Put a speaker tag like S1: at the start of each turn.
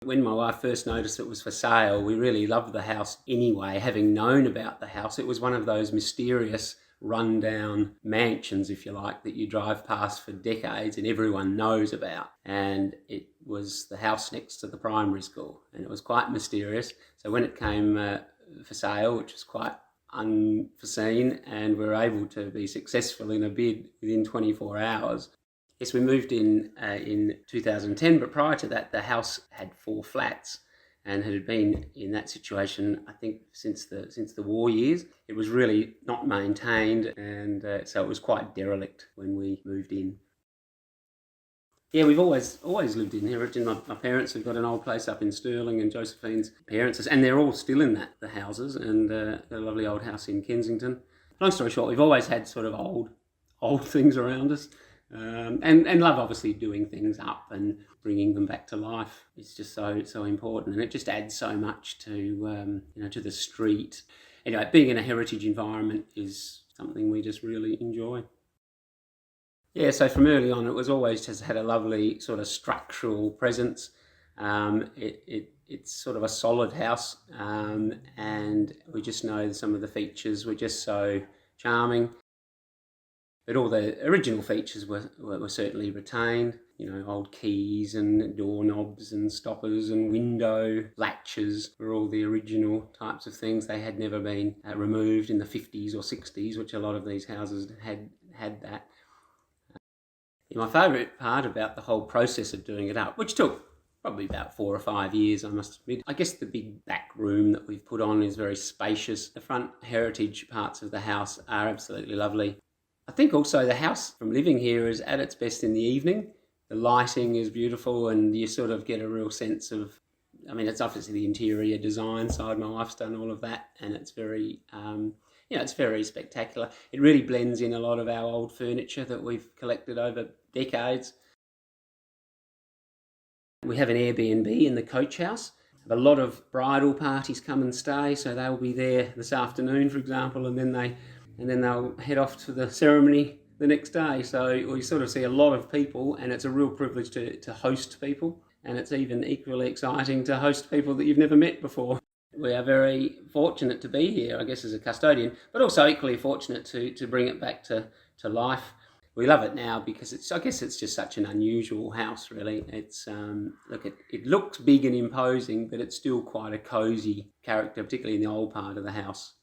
S1: When my wife first noticed it was for sale, we really loved the house anyway, having known about the house. It was one of those mysterious run-down mansions, if you like, that you drive past for decades and everyone knows about. And it was the house next to the primary school, and it was quite mysterious. So when it came for sale, which was quite unforeseen, and we were able to be successful in a bid within 24 hours. Yes, we moved in 2010, but prior to that, the house had 4 flats and had been in that situation, I think, since the war years. It was really not maintained, and so it was quite derelict when we moved in. Yeah, we've always lived in here. My parents have got an old place up in Stirling, and Josephine's parents, and they're all still in the houses, and got a lovely old house in Kensington. Long story short, we've always had sort of old things around us. And love obviously doing things up and bringing them back to life. It's just so important, and it just adds so much to to the street. Anyway, being in a heritage environment is something we just really enjoy. Yeah, so from early on, it was always just had a lovely sort of structural presence. It's sort of a solid house, and we just know some of the features were just so charming. But all the original features were certainly retained. Old keys and doorknobs and stoppers and window latches were all the original types of things. They had never been removed in the 50s or 60s, which a lot of these houses had that. My favourite part about the whole process of doing it up, which took probably about 4 or 5 years, I must admit. I guess the big back room that we've put on is very spacious. The front heritage parts of the house are absolutely lovely. I think also the house from living here is at its best in the evening. The lighting is beautiful, and you sort of get a real sense of, it's obviously the interior design side. My wife's done all of that, and it's very, it's very spectacular. It really blends in a lot of our old furniture that we've collected over decades. We have an Airbnb in the coach house. A lot of bridal parties come and stay, so they'll be there this afternoon, for example, and then they'll head off to the ceremony the next day. So we sort of see a lot of people, and it's a real privilege to host people. And it's even equally exciting to host people that you've never met before. We are very fortunate to be here, I guess, as a custodian, but also equally fortunate to bring it back to life. We love it now because I guess it's just such an unusual house, really. It's it looks big and imposing, but it's still quite a cosy character, particularly in the old part of the house.